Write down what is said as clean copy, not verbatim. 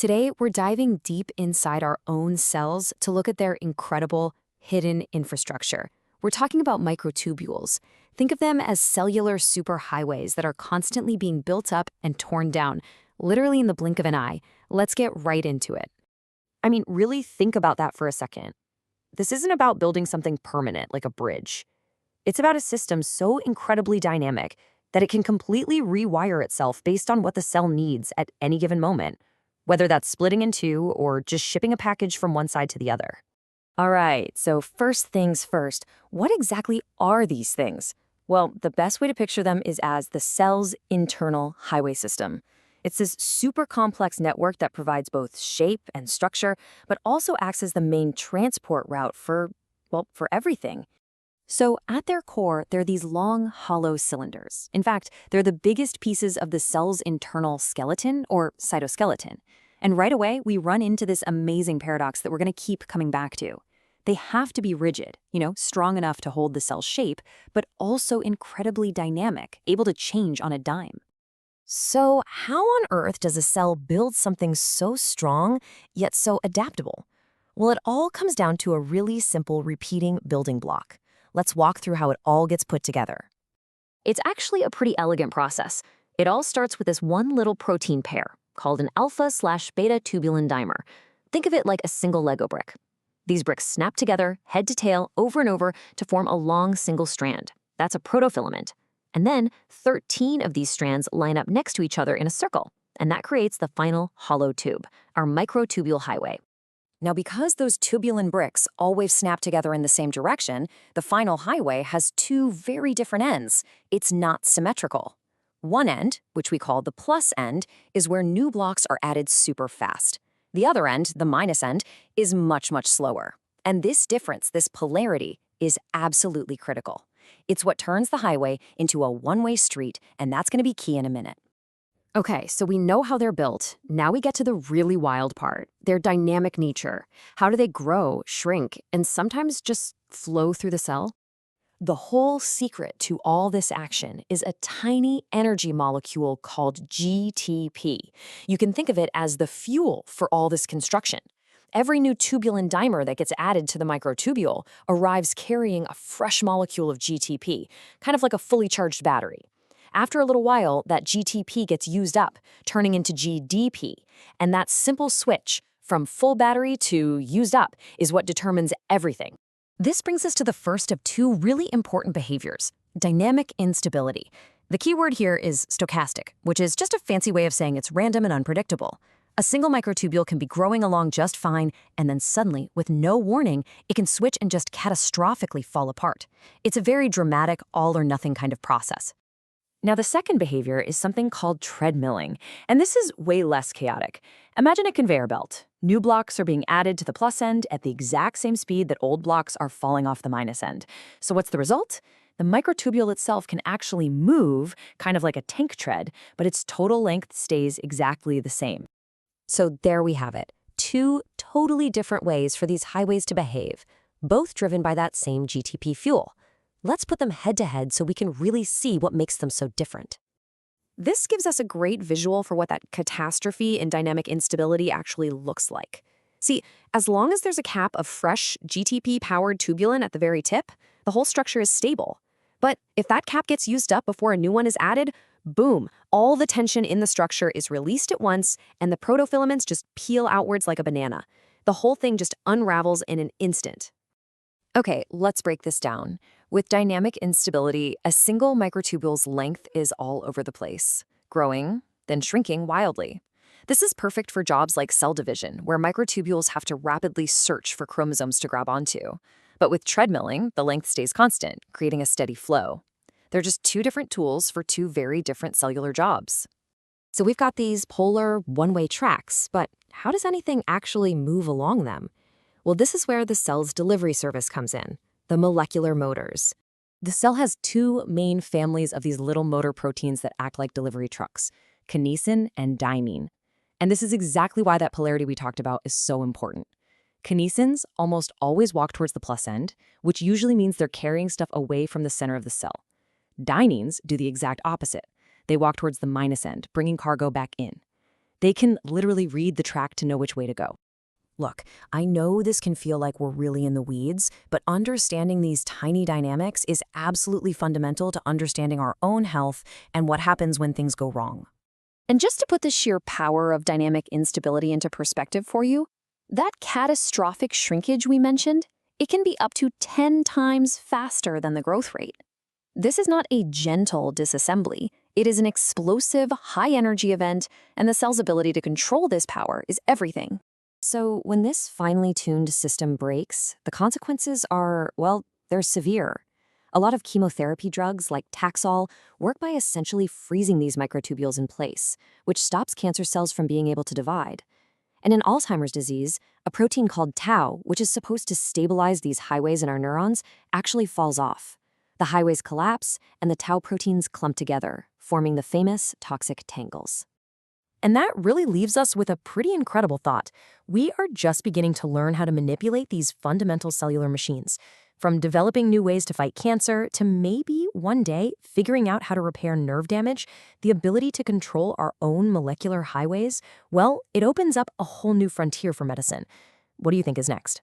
Today, we're diving deep inside our own cells to look at their incredible, hidden infrastructure. We're talking about microtubules. Think of them as cellular superhighways that are constantly being built up and torn down, literally in the blink of an eye. Let's get right into it. I mean, really think about that for a second. This isn't about building something permanent like a bridge. It's about a system so incredibly dynamic that it can completely rewire itself based on what the cell needs at any given moment, whether that's splitting in two or just shipping a package from one side to the other. All right, so first things first, what exactly are these things? Well, the best way to picture them is as the cell's internal highway system. It's this super complex network that provides both shape and structure, but also acts as the main transport route for everything. So at their core, they're these long, hollow cylinders. In fact, they're the biggest pieces of the cell's internal skeleton, or cytoskeleton. And right away, we run into this amazing paradox that we're going to keep coming back to. They have to be rigid, strong enough to hold the cell's shape, but also incredibly dynamic, able to change on a dime. So how on earth does a cell build something so strong, yet so adaptable? Well, it all comes down to a really simple repeating building block. Let's walk through how it all gets put together. It's actually a pretty elegant process. It all starts with this one little protein pair, called an alpha/beta-tubulin dimer. Think of it like a single Lego brick. These bricks snap together, head to tail, over and over to form a long single strand. That's a protofilament. And then 13 of these strands line up next to each other in a circle, and that creates the final hollow tube, our microtubule highway. Now, because those tubulin bricks always snap together in the same direction, the final highway has two very different ends. It's not symmetrical. One end, which we call the plus end, is where new blocks are added super fast. The other end, the minus end, is much, much slower. And this difference, this polarity, is absolutely critical. It's what turns the highway into a one-way street, and that's going to be key in a minute. Okay, so we know how they're built. Now we get to the really wild part, their dynamic nature. How do they grow, shrink, and sometimes just flow through the cell? The whole secret to all this action is a tiny energy molecule called GTP. You can think of it as the fuel for all this construction. Every new tubulin dimer that gets added to the microtubule arrives carrying a fresh molecule of GTP, kind of like a fully charged battery. After a little while, that GTP gets used up, turning into GDP, and that simple switch from full battery to used up is what determines everything. This brings us to the first of two really important behaviors, dynamic instability. The key word here is stochastic, which is just a fancy way of saying it's random and unpredictable. A single microtubule can be growing along just fine, and then suddenly, with no warning, it can switch and just catastrophically fall apart. It's a very dramatic, all-or-nothing kind of process. Now, the second behavior is something called treadmilling, and this is way less chaotic. Imagine a conveyor belt. New blocks are being added to the plus end at the exact same speed that old blocks are falling off the minus end. So what's the result? The microtubule itself can actually move, kind of like a tank tread, but its total length stays exactly the same. So there we have it. Two totally different ways for these highways to behave, both driven by that same GTP fuel. Let's put them head-to-head so we can really see what makes them so different. This gives us a great visual for what that catastrophe in dynamic instability actually looks like. See, as long as there's a cap of fresh GTP-powered tubulin at the very tip, the whole structure is stable. But if that cap gets used up before a new one is added, boom, all the tension in the structure is released at once, and the protofilaments just peel outwards like a banana. The whole thing just unravels in an instant. Okay, let's break this down. With dynamic instability, a single microtubule's length is all over the place, growing, then shrinking wildly. This is perfect for jobs like cell division, where microtubules have to rapidly search for chromosomes to grab onto. But with treadmilling, the length stays constant, creating a steady flow. They're just two different tools for two very different cellular jobs. So we've got these polar, one-way tracks, but how does anything actually move along them? Well, this is where the cell's delivery service comes in, the molecular motors. The cell has two main families of these little motor proteins that act like delivery trucks, kinesin and dynein. And this is exactly why that polarity we talked about is so important. Kinesins almost always walk towards the plus end, which usually means they're carrying stuff away from the center of the cell. Dyneins do the exact opposite. They walk towards the minus end, bringing cargo back in. They can literally read the track to know which way to go. Look, I know this can feel like we're really in the weeds, but understanding these tiny dynamics is absolutely fundamental to understanding our own health and what happens when things go wrong. And just to put the sheer power of dynamic instability into perspective for you, that catastrophic shrinkage we mentioned, it can be up to 10 times faster than the growth rate. This is not a gentle disassembly. It is an explosive, high-energy event, and the cell's ability to control this power is everything. So when this finely tuned system breaks, the consequences are, well, they're severe. A lot of chemotherapy drugs like Taxol work by essentially freezing these microtubules in place, which stops cancer cells from being able to divide. And in Alzheimer's disease, a protein called tau, which is supposed to stabilize these highways in our neurons, actually falls off. The highways collapse, and the tau proteins clump together, forming the famous toxic tangles. And that really leaves us with a pretty incredible thought. We are just beginning to learn how to manipulate these fundamental cellular machines. From developing new ways to fight cancer to maybe one day figuring out how to repair nerve damage, the ability to control our own molecular highways, well, it opens up a whole new frontier for medicine. What do you think is next?